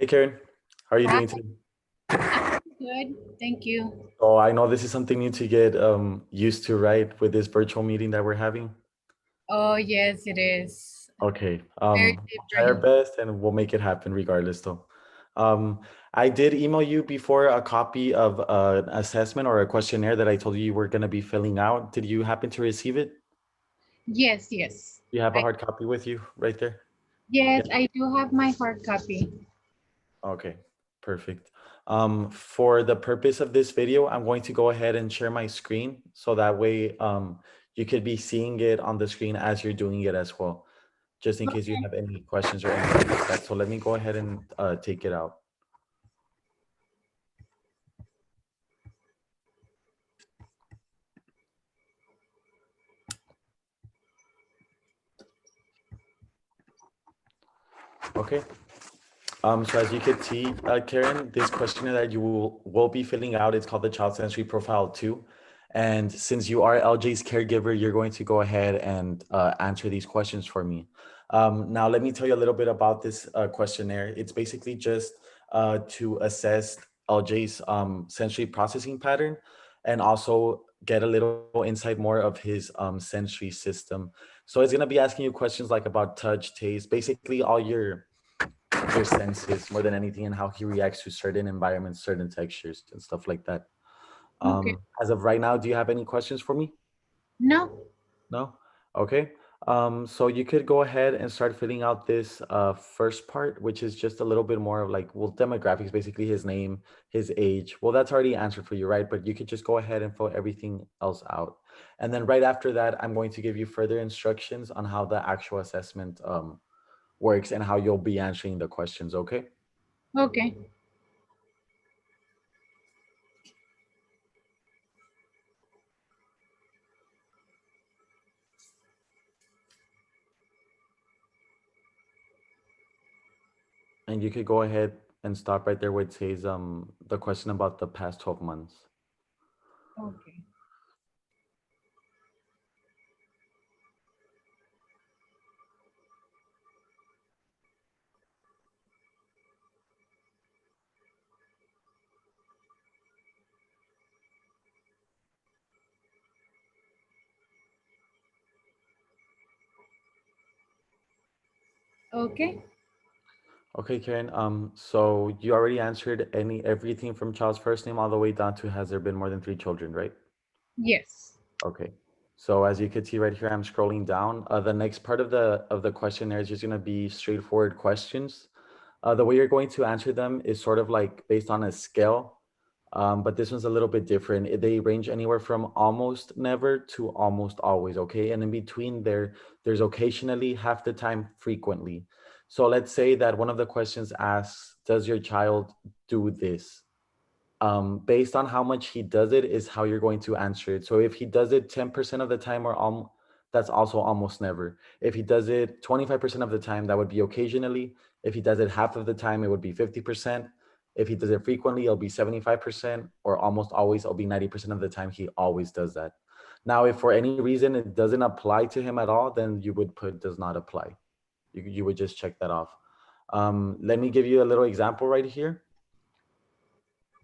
Hey Karen, how are you Hi, doing today? good. Thank you. Oh, I know this is something new to get used to, right? With this virtual meeting that we're having. Oh, yes, it is. Okay, Very we'll try our different. best and we'll make it happen regardless though. Um, I did email you before a copy of an assessment or a questionnaire that I told you were going to be filling out. Did you happen to receive it? Yes, yes. You have a I, hard copy with you right there? yes, Yeah. I do have my hard copy. Okay, perfect. For the purpose of this video, I'm going to go ahead and share my screen so that way you could be seeing it on the screen as you're doing it as well, just in case you have any questions or anything like that. So let me go ahead and take it out. Okay. So as you can see, Karen, this questionnaire that you will be filling out, it's called the Child Sensory Profile 2. And since you are LJ's caregiver, you're going to go ahead and answer these questions for me. Now, let me tell you a little bit about this questionnaire. It's basically just to assess LJ's sensory processing pattern and also get a little insight more of his sensory system. So it's going to be asking you questions like about touch, taste, basically all your senses more than anything and how he reacts to certain environments, certain textures and stuff like that. Okay. As of right now, do you have any questions for me? No. No? Okay. So you could go ahead and start filling out this first part, which is just a little bit more of like, well, demographics, basically his name, his age. Well, that's already answered for you, right? But you could just go ahead and fill everything else out. And then right after that, I'm going to give you further instructions on how the actual assessment works and how you'll be answering the questions, okay? Okay. And you could go ahead and stop right there where it says the question about the past 12 months. Okay. Okay. Okay, Karen. So you already answered everything from child's first name all the way down to has there been more than 3 children, right? Yes. Okay. So as you can see right here, I'm scrolling down. The next part of the questionnaire is just going to be straightforward questions. The way you're going to answer them is sort of like based on a scale, but this one's a little bit different. They range anywhere from almost never to almost always, okay? And in between there's occasionally, half the time, frequently. So let's say that one of the questions asks, does your child do this? Based on how much he does it is how you're going to answer it. So if he does it 10% of the time that's also almost never. If he does it 25% of the time, that would be occasionally. If he does it half of the time, it would be 50%. If he does it frequently, it'll be 75%, or almost always, it'll be 90% of the time. He always does that. Now, if for any reason it doesn't apply to him at all, then you would put does not apply. You would just check that off. Let me give you a little example right here.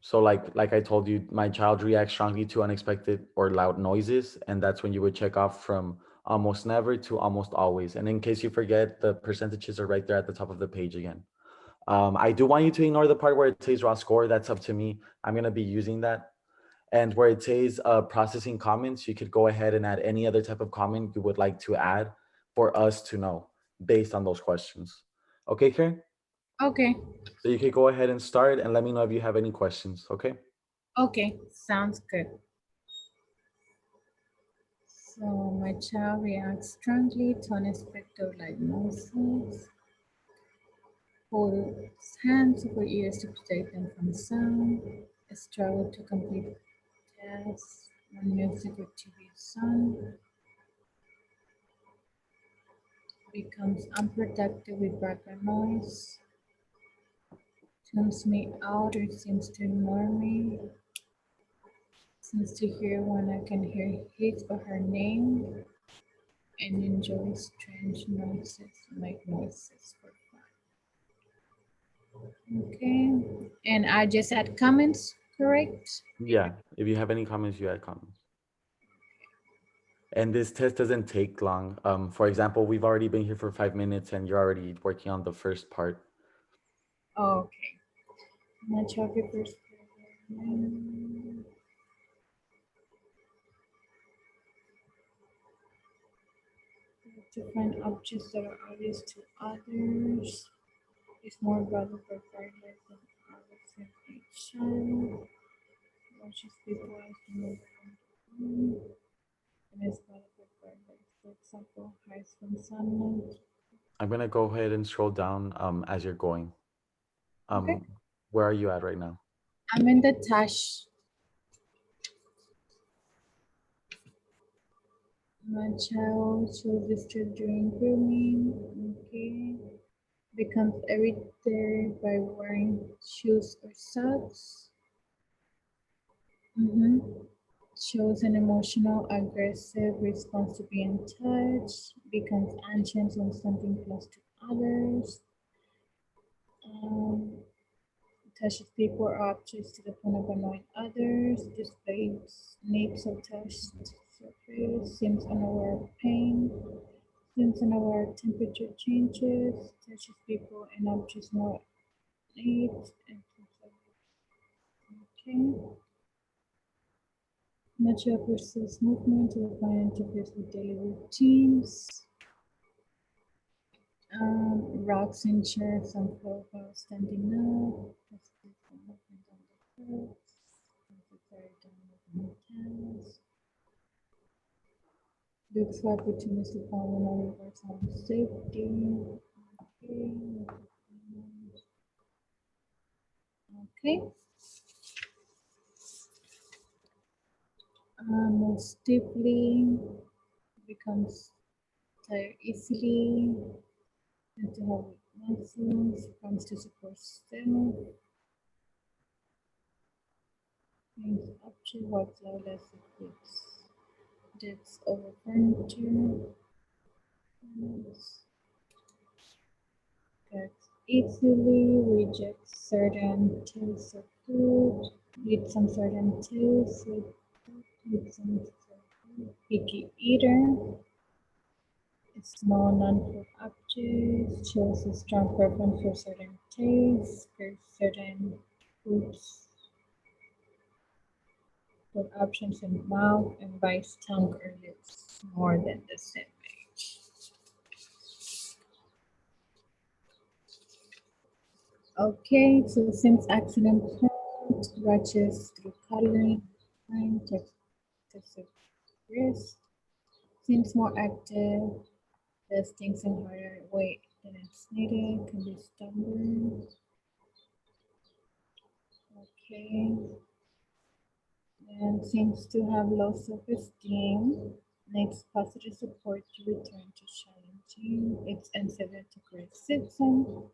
So like I told you, my child reacts strongly to unexpected or loud noises, and that's when you would check off from almost never to almost always. And in case you forget, the percentages are right there at the top of the page again. I do want you to ignore the part where it says raw score. That's up to me. I'm gonna be using that. And where it says processing comments, you could go ahead and add any other type of comment you would like to add for us to know based on those questions. Okay, Karen? Okay. So you could go ahead and start and let me know if you have any questions, okay? Okay. Sounds good. So my child reacts strongly to unexpected light noises. Holds hands over ears to protect them from sound. Struggle to complete tasks when music or TV is on. Becomes unproductive with background noise. Tunes me out or seems to ignore me. Seems to hear when I can hear his or her name. And enjoys strange noises, like noises for fun. Okay, and I just add comments, correct? Yeah, if you have any comments, you add comments. And this test doesn't take long. For example, we've already been here for 5 minutes and you're already working on the first part. Okay. Much of your first. Different objects that are obvious to others is more valuable regardless than others information. Watches people as move and is valuable regardless. For example, hides from sunlight. I'm gonna go ahead and scroll down as you're going. Okay. Where are you at right now? I'm in the tash. My child shows distress during grooming. Okay. Becomes irritated by wearing shoes or socks. Shows an emotional, aggressive response to being touched. Becomes anxious when something close to others. Touches people or objects to the point of annoying others. Displays names of touched surface. Seems unaware of pain. Seems unaware of temperature changes. Touches people and objects more needs. Okay. Natural pursues movement to the point interface with daily routines. Rocks and chairs on profile standing up. Movement on the curves. Necessary down tasks. Looks for opportunities to follow on reverse on safety. Okay. Moves deeply. Becomes tired easily. And to have muscles. Comes to support self. Things up to what's loud as it fits. Depths over furniture. Gets easily rejects certain tastes of food. Eats some certain tastes with some picky eater. Small non-food objects shows a strong preference for certain tastes, for certain foods, food options in mouth and bites tongue or lips more than the same age. Okay, so since accident prompt rushes through coloring, time, text of risk, seems more active, does things in harder way than it's needed, can be stubborn. Okay, and seems to have low self-esteem, needs positive support to return to challenging, it's insensitive to criticism,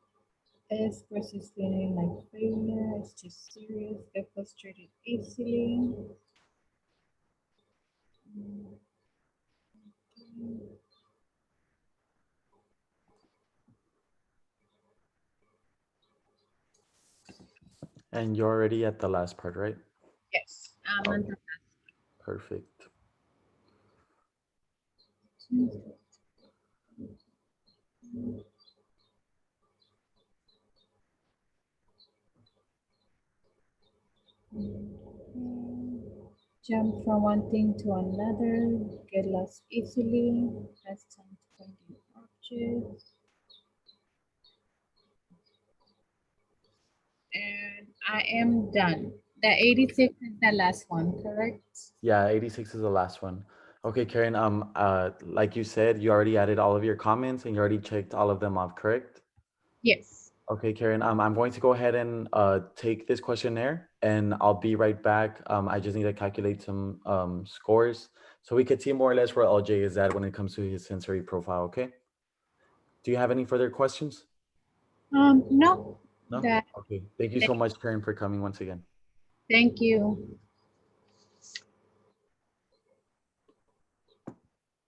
expresses feeling like failure, it's just serious, get frustrated easily. And you're already at the last part, right? Yes, Okay, perfect. jump from one thing to another, get lost easily, has time to find new objects. And I am done. The 86 is the last one, correct? Yeah, 86 is the last one. Okay, Karen, like you said, you already added all of your comments and you already checked all of them off, correct? Yes. Okay, Karen, I'm going to go ahead and take this questionnaire and I'll be right back. I just need to calculate some scores so we could see more or less where LJ is at when it comes to his sensory profile, okay? Do you have any further questions? No, No? that, Okay, thank you so much, Karen, for coming once again. thank you.